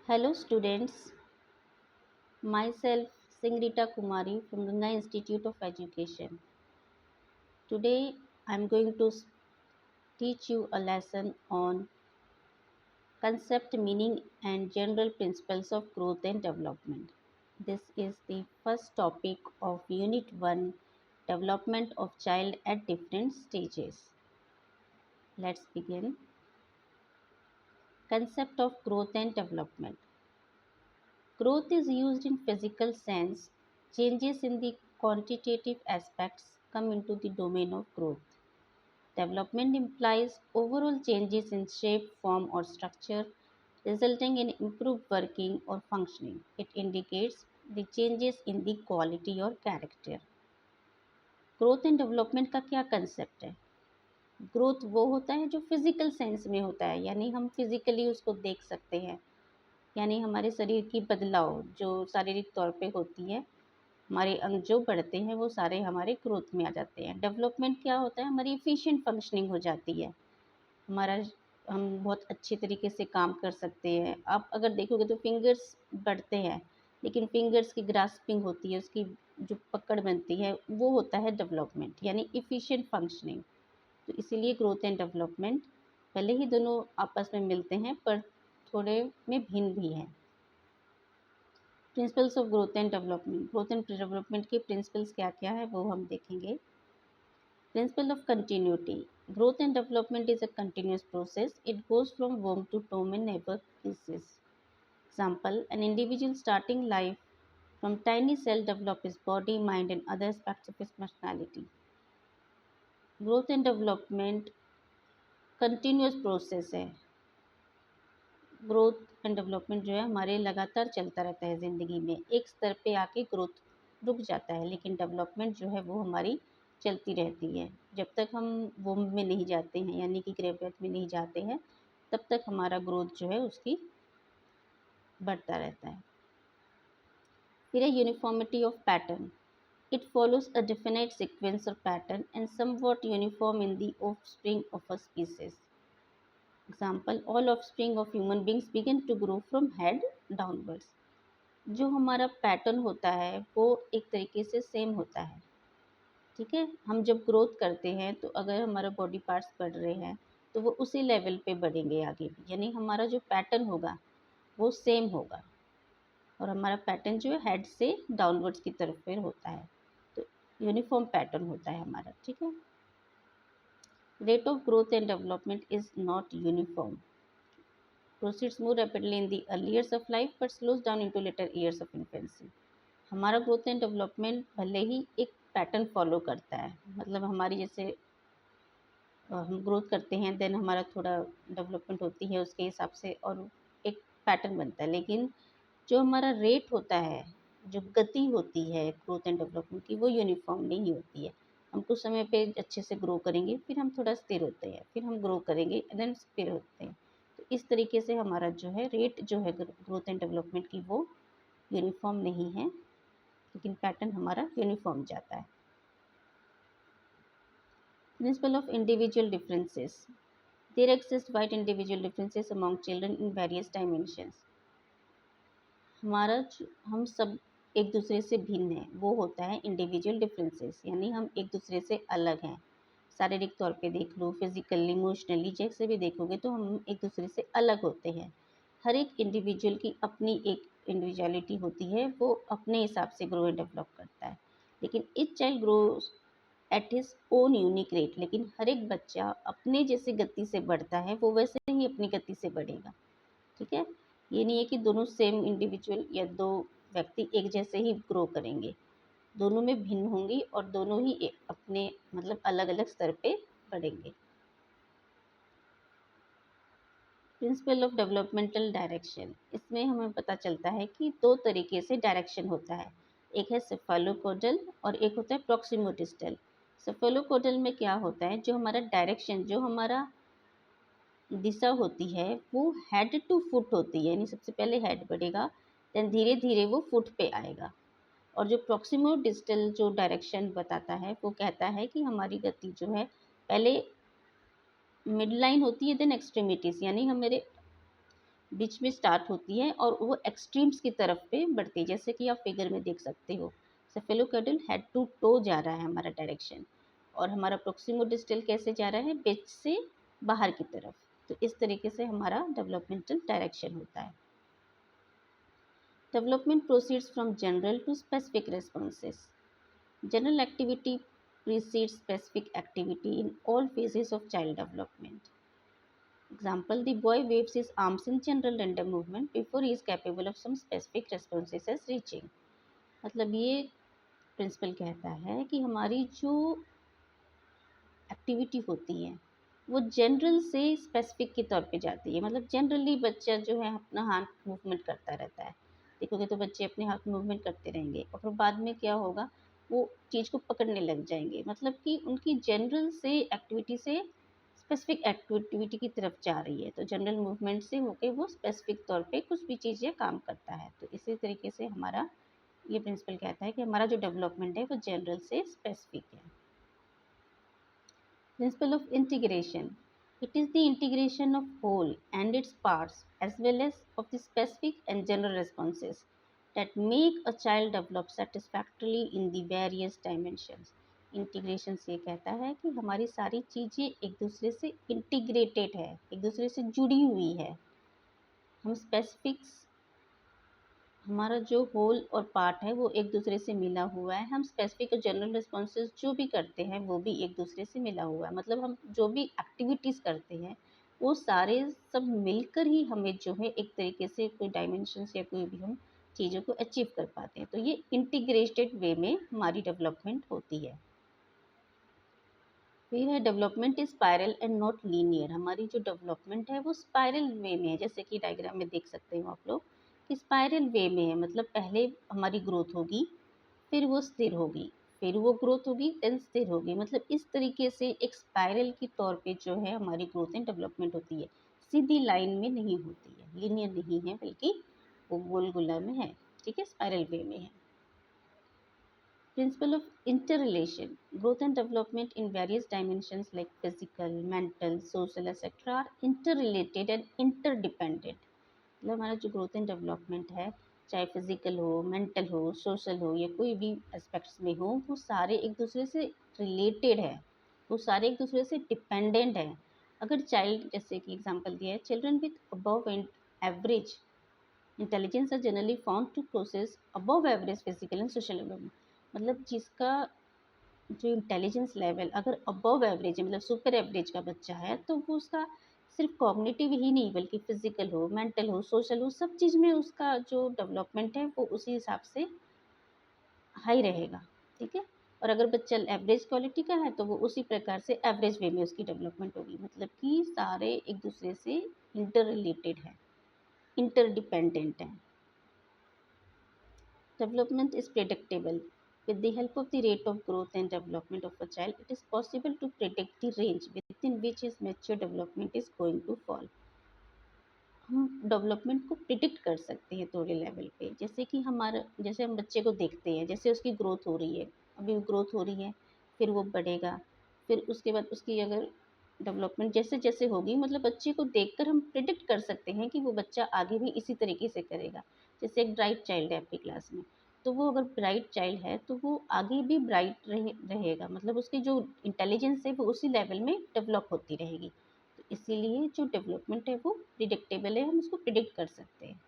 Hello students, myself Singrita Kumari from Ganga Institute of Education. Today I am going to teach you a lesson on concept, meaning and general principles of growth and development. This is the first topic of Unit 1, Development of Child at Different Stages. Let's begin. Concept of growth and development. Growth is used in physical sense. Changes in the quantitative aspects come into the domain of growth. Development implies overall changes in shape, form, or structure, resulting in improved working or functioning. It indicates the changes in the quality or character. Growth and development का क्या concept है? Growth वो होता है जो physical sense में होता है, यानी हम फिजिकली उसको देख सकते हैं, यानी हमारे शरीर की बदलाव जो शारीरिक तौर पे होती है, हमारे अंग जो बढ़ते हैं वो सारे हमारे ग्रोथ में आ जाते हैं। डेवलपमेंट क्या होता है? हमारी एफिशिएंट फंक्शनिंग हो जाती है, हमारा हम बहुत अच्छे तरीके से काम कर सकते हैं। आप अगर देखोगे तो फिंगर्स बढ़ते हैं, लेकिन फिंगर्स की ग्रास्पिंग होती है, उसकी जो पकड़ बनती है वो होता है डेवलपमेंट, यानी एफिशिएंट फंक्शनिंग। तो इसीलिए ग्रोथ एंड डेवलपमेंट भले ही दोनों आपस में मिलते हैं पर थोड़े में भिन्न भी हैं। Principles of growth and development. Growth and development के प्रिंसिपल्स क्या क्या है वो हम देखेंगे। Principle of continuity. Growth and development is a continuous process, it goes from womb to tomb and never ceases. Example, an individual starting life from tiny cell develop his body, mind and other aspects of his personality. Growth and development continuous process है। Growth and development जो है हमारे लगातार चलता रहता है ज़िंदगी में। एक स्तर पे आके ग्रोथ रुक जाता है, लेकिन डेवलपमेंट जो है वो हमारी चलती रहती है। जब तक हम वोम्ब में नहीं जाते हैं, यानी कि ग्रेवियर्थ में नहीं जाते हैं, तब तक हमारा ग्रोथ जो है उसकी बढ़ता रहता है। फिर है uniformity of pattern. It follows a definite sequence और pattern and somewhat uniform in the offspring of a species. Example, all offspring of human beings begin to grow from head downwards. जो हमारा पैटर्न होता है वो एक तरीके से same होता है, ठीक है। हम जब ग्रोथ करते हैं तो अगर हमारा बॉडी पार्ट्स बढ़ रहे हैं तो वो उसी लेवल पे बढ़ेंगे आगे भी, यानी हमारा जो पैटर्न होगा वो सेम होगा, और हमारा पैटर्न जो है हेड से डाउनवर्ड्स की तरफ फिर होता है, तो यूनिफॉर्म पैटर्न होता है हमारा, ठीक है। Rate of growth and development is not uniform, proceeds more rapidly in the early years of life but slows down into later years of infancy. हमारा ग्रोथ एंड डेवलपमेंट भले ही एक पैटर्न फॉलो करता है, मतलब हमारी जैसे हम ग्रोथ करते हैं देन हमारा थोड़ा डेवलपमेंट होती है उसके हिसाब से और एक पैटर्न बनता है, लेकिन जो हमारा रेट होता है, जो गति होती है ग्रोथ एंड डेवलपमेंट की, वो यूनिफॉर्म नहीं होती है। हम कुछ समय पे अच्छे से ग्रो करेंगे, फिर हम थोड़ा स्थिर होते हैं, फिर हम ग्रो करेंगे देन स्थिर होते हैं। तो इस तरीके से हमारा जो है रेट जो है ग्रोथ एंड डेवलपमेंट की वो यूनिफॉर्म नहीं है, लेकिन पैटर्न हमारा यूनिफॉर्म जाता है। Principle of individual differences. There exist wide individual differences among children in various dimensions. हम सब एक दूसरे से भिन्न हैं, वो होता है इंडिविजुअल डिफरेंसेस, यानी हम एक दूसरे से अलग हैं। शारीरिक तौर पे देख लो, फिजिकली, इमोशनली, जैसे भी देखोगे तो हम एक दूसरे से अलग होते हैं। हर एक इंडिविजुअल की अपनी एक इंडिविजुअलिटी होती है, वो अपने हिसाब से ग्रो एंड डेवलप करता है, लेकिन each child grows at his own unique rate. लेकिन हर एक बच्चा अपने जैसे गति से बढ़ता है, वो वैसे ही अपनी गति से बढ़ेगा, ठीक है। ये नहीं है कि दोनों सेम इंडिविजुअल या दो व्यक्ति एक जैसे ही ग्रो करेंगे, दोनों में भिन्न होंगी और दोनों ही अपने मतलब अलग अलग स्तर पे बढ़ेंगे। Principle of developmental direction. इसमें हमें पता चलता है कि दो तरीके से डायरेक्शन होता है, एक है सेफालोकोडल और एक होता है प्रॉक्सिमोडिस्टल। सेफालोकोडल में क्या होता है, जो हमारा डायरेक्शन, जो हमारा दिशा होती है वो हेड टू फुट होती है, यानी सबसे पहले हेड बढ़ेगा देन धीरे धीरे वो फुट पे आएगा। और जो प्रॉक्सिमो डिस्टल जो डायरेक्शन बताता है वो कहता है कि हमारी गति जो है पहले मिड लाइन होती है देन एक्सट्रीमिटीज़, यानी हमारे बीच में स्टार्ट होती है और वो एक्सट्रीम्स की तरफ पे बढ़ती है, जैसे कि आप फिगर में देख सकते हो। सेफेलोकैडल हेड टू टो जा रहा है हमारा डायरेक्शन, और हमारा प्रोक्सिमोडिस्टल कैसे जा रहा है, बीच से बाहर की तरफ। तो इस तरीके से हमारा डेवलपमेंटल डायरेक्शन होता है। Development proceeds from general to specific responses. General activity precedes specific activity in all phases of child development. Example, the boy waves his arms in general random movement before he is capable of some specific responses as reaching. मतलब ये principal कहता है कि हमारी जो activity होती है वो जनरल से स्पेसिफिक के तौर पे जाती है। मतलब जनरली बच्चा जो है अपना हाथ मूवमेंट करता रहता है, देखोगे तो बच्चे अपने हाथ मूवमेंट करते रहेंगे, और फिर बाद में क्या होगा, वो चीज़ को पकड़ने लग जाएंगे। मतलब कि उनकी जनरल से एक्टिविटी से स्पेसिफिक एक्टिविटी की तरफ जा रही है, तो जनरल मूवमेंट से होके वो स्पेसिफिक तौर पे कुछ भी चीज़ या काम करता है। तो इसी तरीके से हमारा ये प्रिंसिपल कहता है कि हमारा जो डेवलपमेंट है वो जनरल से स्पेसिफिक है। Principle of integration. It is the integration of whole and its parts as well as of the specific and general responses that make a child develop satisfactorily in the various dimensions. Integration से कहता है कि हमारी सारी चीज़ें एक दूसरे से इंटीग्रेटेड है, एक दूसरे से जुड़ी हुई है। हम स्पेसिफिक्स, हमारा जो होल और पार्ट है वो एक दूसरे से मिला हुआ है। हम स्पेसिफिक और जनरल रिस्पॉन्सेज जो भी करते हैं वो भी एक दूसरे से मिला हुआ है। मतलब हम जो भी एक्टिविटीज़ करते हैं वो सारे सब मिलकर ही हमें जो है एक तरीके से कोई डायमेंशंस या कोई भी हम चीज़ों को अचीव कर पाते हैं। तो ये इंटीग्रेटेड वे में हमारी डेवलपमेंट होती है। फिर है development is spiral and not linear. हमारी जो डेवलपमेंट है वो स्पायरल वे में है, जैसे कि डायग्राम में देख सकते हो आप लोग कि स्पायरल वे में है। मतलब पहले हमारी ग्रोथ होगी, फिर वो स्थिर होगी, फिर वो ग्रोथ होगी, देन स्थिर होगी। मतलब इस तरीके से एक स्पायरल के तौर पे जो है हमारी ग्रोथ एंड डेवलपमेंट होती है, सीधी लाइन में नहीं होती है, लीनियर नहीं है, बल्कि वो गोल गोला में है। ठीक है, स्पायरल वे में है। Principle of interrelation. Growth and development in various dimensions like physical, mental, social, etc. are interrelated and interdependent. मतलब हमारा जो ग्रोथ एंड डेवलपमेंट है, चाहे फिजिकल हो, मेंटल हो, सोशल हो, या कोई भी एस्पेक्ट्स में हो, वो सारे एक दूसरे से रिलेटेड है, वो सारे एक दूसरे से डिपेंडेंट है। अगर चाइल्ड, जैसे कि एग्जांपल दिया है, children with above average intelligence are generally found to process above average physical and social development. मतलब जिसका जो इंटेलिजेंस लेवल अगर अबव एवरेज है, मतलब सुपर एवरेज का बच्चा है, तो वो उसका सिर्फ कॉग्निटिव ही नहीं बल्कि फिजिकल हो, मेंटल हो, सोशल हो, सब चीज़ में उसका जो डेवलपमेंट है वो उसी हिसाब से हाई रहेगा। ठीक है, और अगर बच्चा एवरेज क्वालिटी का है तो वो उसी प्रकार से एवरेज वे में उसकी डेवलपमेंट होगी। मतलब कि सारे एक दूसरे से इंटर रिलेटेड है, इंटरडिपेंडेंट है। Development is predictable. With the help of the rate of growth and development of a child, it is possible to predict the range within which his mature development is going to fall. हम development को predict कर सकते हैं थोड़े level पे, जैसे कि हमारा, जैसे हम बच्चे को देखते हैं, जैसे उसकी ग्रोथ हो रही है, अभी ग्रोथ हो रही है, फिर वो बढ़ेगा, फिर उसके बाद उसकी अगर डेवलपमेंट जैसे जैसे होगी, मतलब बच्चे को देखकर हम प्रिडिक्ट कर सकते हैं कि वो बच्चा आगे भी इसी तरीके से करेगा। जैसे एक ब्राइट चाइल्ड है आपकी क्लास में, तो वो अगर ब्राइट चाइल्ड है तो वो आगे भी ब्राइट रहेगा। मतलब उसकी जो इंटेलिजेंस है वो उसी लेवल में डेवलप होती रहेगी। तो इसीलिए जो डेवलपमेंट है वो प्रिडिक्टेबल है, हम उसको प्रिडिक्ट कर सकते हैं।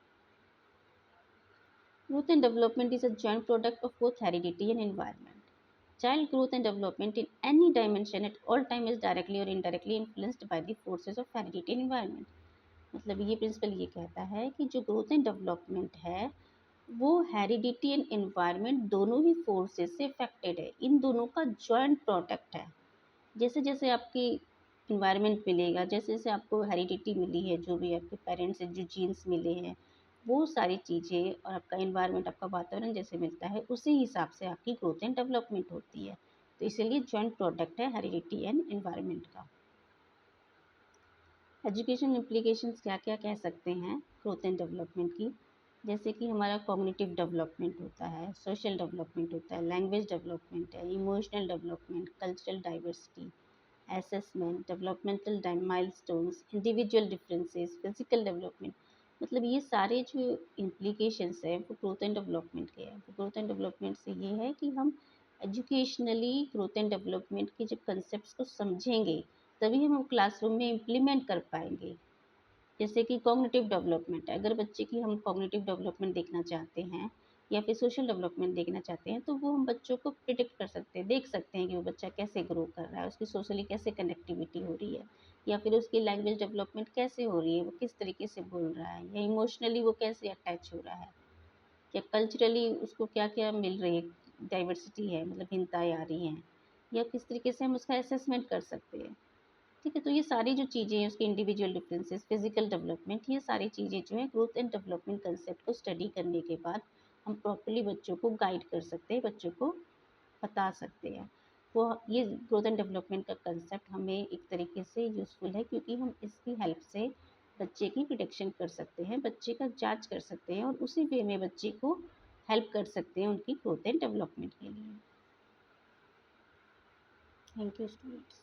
Growth and development is a joint product of both heredity and environment. Child growth and development in any dimension at all time is directly और indirectly influenced by the forces of heredity and environment. मतलब ये principal ये कहता है कि जो growth and development है वो हेरिडिटी एंड एनवायरनमेंट दोनों ही फोर्सेस से अफेक्टेड है, इन दोनों का जॉइंट प्रोडक्ट है। जैसे जैसे आपकी इन्वायरमेंट मिलेगा, जैसे जैसे आपको हेरिडिटी मिली है, जो भी आपके पेरेंट्स से जो जीन्स मिले हैं, वो सारी चीज़ें और आपका इन्वायरमेंट, आपका वातावरण जैसे मिलता है, उसी हिसाब से आपकी ग्रोथ एंड डेवलपमेंट होती है। तो इसीलिए जॉइंट प्रोडक्ट है हेरिडिटी एंड इन्वायरमेंट का। एजुकेशन इम्प्लीकेशंस क्या क्या कह सकते हैं ग्रोथ एंड डेवलपमेंट की, जैसे कि हमारा कॉग्निटिव डेवलपमेंट होता है, सोशल डेवलपमेंट होता है, लैंग्वेज डेवलपमेंट है, emotional development, cultural diversity, assessment, developmental milestones, individual differences, physical development। मतलब ये सारे जो इम्प्लीकेशंस हैं वो ग्रोथ एंड डेवलपमेंट के हैं। वो ग्रोथ एंड डेवलपमेंट से ये है कि हम एजुकेशनली ग्रोथ एंड डेवलपमेंट के जब कंसेप्ट को समझेंगे तभी हम क्लासरूम में इम्प्लीमेंट कर पाएंगे। जैसे कि कॉग्निटिव डेवलपमेंट है, अगर बच्चे की हम कॉग्निटिव डेवलपमेंट देखना चाहते हैं या फिर सोशल डेवलपमेंट देखना चाहते हैं तो वो हम बच्चों को प्रिडिक्ट कर सकते हैं, देख सकते हैं कि वो बच्चा कैसे ग्रो कर रहा है, उसकी सोशली कैसे कनेक्टिविटी हो रही है, या फिर उसकी लैंग्वेज डेवलपमेंट कैसे हो रही है, वो किस तरीके से बोल रहा है, या इमोशनली वो कैसे अटैच हो रहा है, या कल्चरली उसको क्या क्या मिल रही है, डाइवर्सिटी है मतलब भिन्नताएं आ रही हैं, या किस तरीके से हम उसका असेसमेंट कर सकते हैं। ठीक है, तो ये सारी जो चीज़ें हैं उसके इंडिविजुअल डिफरेंसेस, फिजिकल डेवलपमेंट, ये सारी चीज़ें जो है ग्रोथ एंड डेवलपमेंट कंसेप्ट को स्टडी करने के बाद हम प्रॉपर्ली बच्चों को गाइड कर सकते हैं, बच्चों को बता सकते हैं। वो ये ग्रोथ एंड डेवलपमेंट का कंसेप्ट हमें एक तरीके से यूज़फुल है क्योंकि हम इसकी हेल्प से बच्चे की प्रिडिक्शन कर सकते हैं, बच्चे का जांच कर सकते हैं और उसी वे में बच्चे को हेल्प कर सकते हैं उनकी ग्रोथ एंड डेवलपमेंट के लिए। Thank you students.